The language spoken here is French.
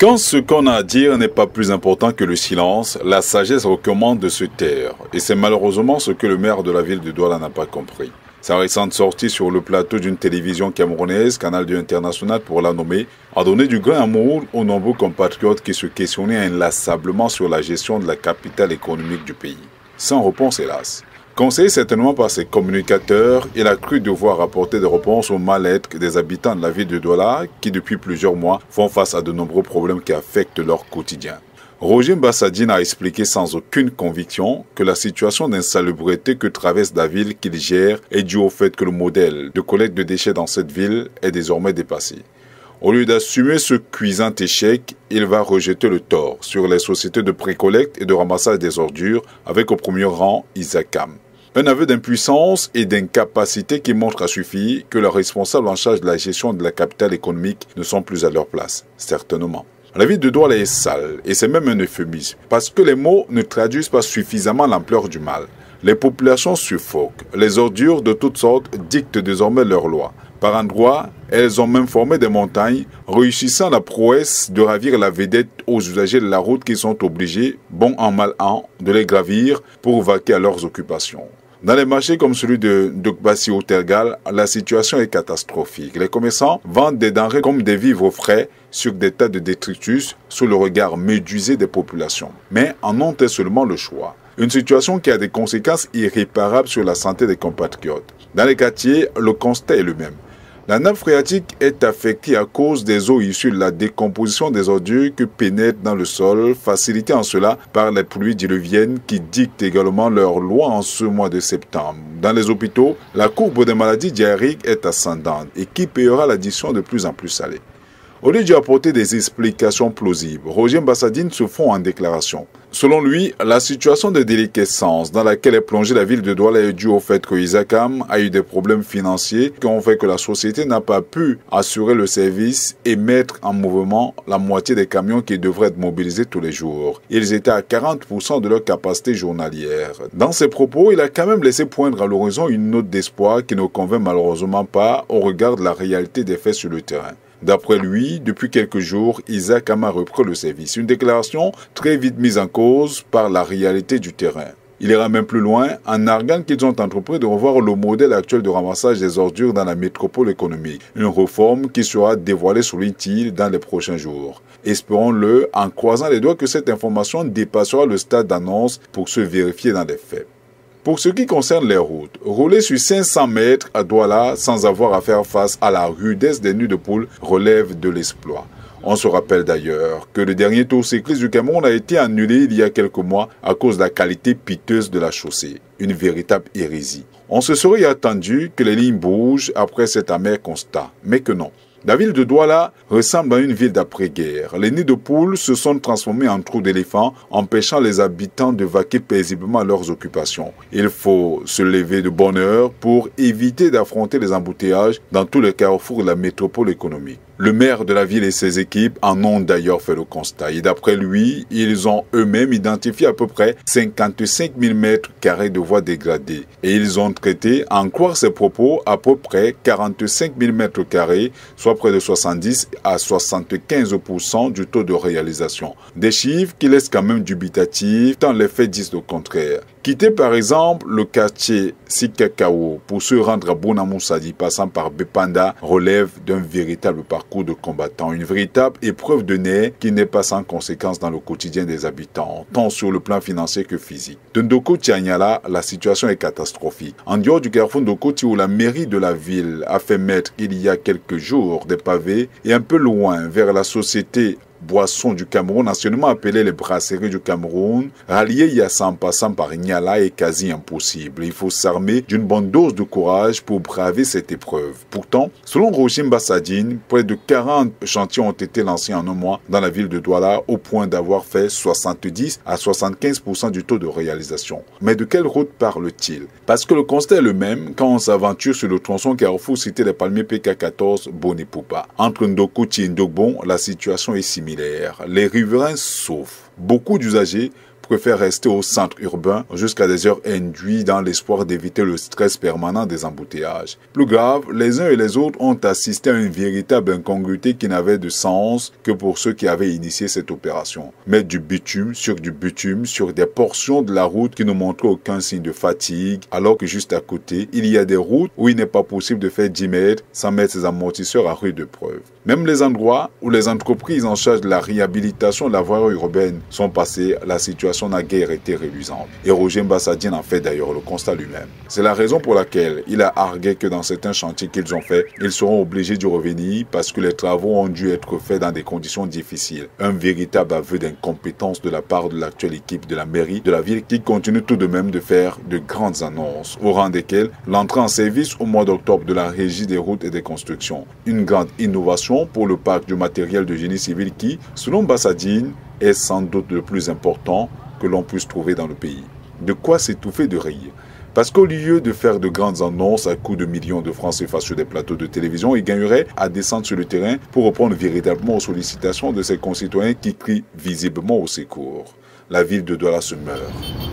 Quand ce qu'on a à dire n'est pas plus important que le silence, la sagesse recommande de se taire. Et c'est malheureusement ce que le maire de la ville de Douala n'a pas compris. Sa récente sortie sur le plateau d'une télévision camerounaise, Canal 2 International pour la nommer, a donné du grain à moudre aux nombreux compatriotes qui se questionnaient inlassablement sur la gestion de la capitale économique du pays. Sans réponse hélas. Conseillé certainement par ses communicateurs, il a cru devoir apporter des réponses au mal-être des habitants de la ville de Douala qui depuis plusieurs mois font face à de nombreux problèmes qui affectent leur quotidien. Roger Mbassadine a expliqué sans aucune conviction que la situation d'insalubrité que traverse la ville qu'il gère est due au fait que le modèle de collecte de déchets dans cette ville est désormais dépassé. Au lieu d'assumer ce cuisant échec, il va rejeter le tort sur les sociétés de précollecte et de ramassage des ordures, avec au premier rang Isakam. Un aveu d'impuissance et d'incapacité qui montre à suffire que les responsables en charge de la gestion de la capitale économique ne sont plus à leur place, certainement. La ville de Douala est sale, et c'est même un euphémisme, parce que les mots ne traduisent pas suffisamment l'ampleur du mal. Les populations suffoquent, les ordures de toutes sortes dictent désormais leurs lois. Par endroits, elles ont même formé des montagnes, réussissant la prouesse de ravir la vedette aux usagers de la route qui sont obligés, bon an mal an, de les gravir pour vaquer à leurs occupations. Dans les marchés comme celui de Dokbassi au Tergal, la situation est catastrophique. Les commerçants vendent des denrées comme des vivres frais sur des tas de détritus sous le regard médusé des populations. Mais en ont-elles seulement le choix? Une situation qui a des conséquences irréparables sur la santé des compatriotes. Dans les quartiers, le constat est le même. La nappe phréatique est affectée à cause des eaux issues de la décomposition des ordures qui pénètrent dans le sol, facilitées en cela par les pluies diluviennes qui dictent également leur loi en ce mois de septembre. Dans les hôpitaux, la courbe des maladies diarrhéiques est ascendante et qui payera l'addition de plus en plus salée. Au lieu d'y apporter des explications plausibles, Roger Mbassadine se fond en déclaration. Selon lui, la situation de déliquescence dans laquelle est plongée la ville de Douala est due au fait que Isakam a eu des problèmes financiers qui ont fait que la société n'a pas pu assurer le service et mettre en mouvement la moitié des camions qui devraient être mobilisés tous les jours. Ils étaient à 40% de leur capacité journalière. Dans ses propos, il a quand même laissé poindre à l'horizon une note d'espoir qui ne convainc malheureusement pas au regard de la réalité des faits sur le terrain. D'après lui, depuis quelques jours, Isakam a repris le service. Une déclaration très vite mise en cause par la réalité du terrain. Il ira même plus loin en arguant qu'ils ont entrepris de revoir le modèle actuel de ramassage des ordures dans la métropole économique. Une réforme qui sera dévoilée sur l'ITIL dans les prochains jours. Espérons-le en croisant les doigts que cette information dépassera le stade d'annonce pour se vérifier dans les faits. Pour ce qui concerne les routes, rouler sur 500 mètres à Douala sans avoir à faire face à la rudesse des nids de poules relève de l'exploit. On se rappelle d'ailleurs que le dernier Tour cycliste du Cameroun a été annulé il y a quelques mois à cause de la qualité piteuse de la chaussée. Une véritable hérésie. On se serait attendu que les lignes bougent après cet amer constat, mais que non. La ville de Douala ressemble à une ville d'après-guerre. Les nids de poules se sont transformés en trous d'éléphants, empêchant les habitants de vaquer paisiblement à leurs occupations. Il faut se lever de bonne heure pour éviter d'affronter les embouteillages dans tous les carrefours de la métropole économique. Le maire de la ville et ses équipes en ont d'ailleurs fait le constat. Et d'après lui, ils ont eux-mêmes identifié à peu près 55 000 mètres carrés de voies dégradées. Et ils ont traité, en croire ses propos, à peu près 45 000 mètres carrés, soit près de 70 à 75% du taux de réalisation. Des chiffres qui laissent quand même dubitatifs, tant les faits disent le contraire. Quitter par exemple le quartier Sikakao pour se rendre à Bonamoussadi passant par Bepanda relève d'un véritable parcours de combattant, une véritable épreuve de nerfs qui n'est pas sans conséquences dans le quotidien des habitants, tant sur le plan financier que physique. De Ndoko-Tianyala, la situation est catastrophique. En dehors du carrefour Ndokoti où la mairie de la ville a fait mettre il y a quelques jours des pavés et un peu loin vers la société Boisson du Cameroun, anciennement appelée les brasseries du Cameroun, rallier Yassa en passant par Niala est quasi impossible. Il faut s'armer d'une bonne dose de courage pour braver cette épreuve. Pourtant, selon Roger Mbassadine, près de 40 chantiers ont été lancés en un mois dans la ville de Douala au point d'avoir fait 70 à 75% du taux de réalisation. Mais de quelle route parle-t-il? Parce que le constat est le même quand on s'aventure sur le tronçon Carrefour cité des Palmiers PK14 Bonipupa. Entre Ndokoti et Ndogbon, la situation est similaire. Les riverains souffrent. Beaucoup d'usagers préfèrent rester au centre urbain jusqu'à des heures induites dans l'espoir d'éviter le stress permanent des embouteillages. Plus grave, les uns et les autres ont assisté à une véritable incongruité qui n'avait de sens que pour ceux qui avaient initié cette opération. Mettre du bitume sur des portions de la route qui ne montraient aucun signe de fatigue, alors que juste à côté, il y a des routes où il n'est pas possible de faire 10 mètres sans mettre ses amortisseurs à rude épreuve. Même les endroits où les entreprises en charge de la réhabilitation de la voirie urbaine sont passées, la situation n'a guère été reluisante. Et Roger Mbassadine en fait d'ailleurs le constat lui-même. C'est la raison pour laquelle il a argué que dans certains chantiers qu'ils ont faits, ils seront obligés d'y revenir parce que les travaux ont dû être faits dans des conditions difficiles. Un véritable aveu d'incompétence de la part de l'actuelle équipe de la mairie de la ville qui continue tout de même de faire de grandes annonces, au rang desquelles l'entrée en service au mois d'octobre de la régie des routes et des constructions. Une grande innovation pour le parc du matériel de génie civil qui, selon Mbassadine, est sans doute le plus important que l'on puisse trouver dans le pays. De quoi s'étouffer de rire? Parce qu'au lieu de faire de grandes annonces à coups de millions de francs CFA sur des plateaux de télévision, il gagnerait à descendre sur le terrain pour répondre véritablement aux sollicitations de ses concitoyens qui crient visiblement au secours. La ville de Douala se meurt.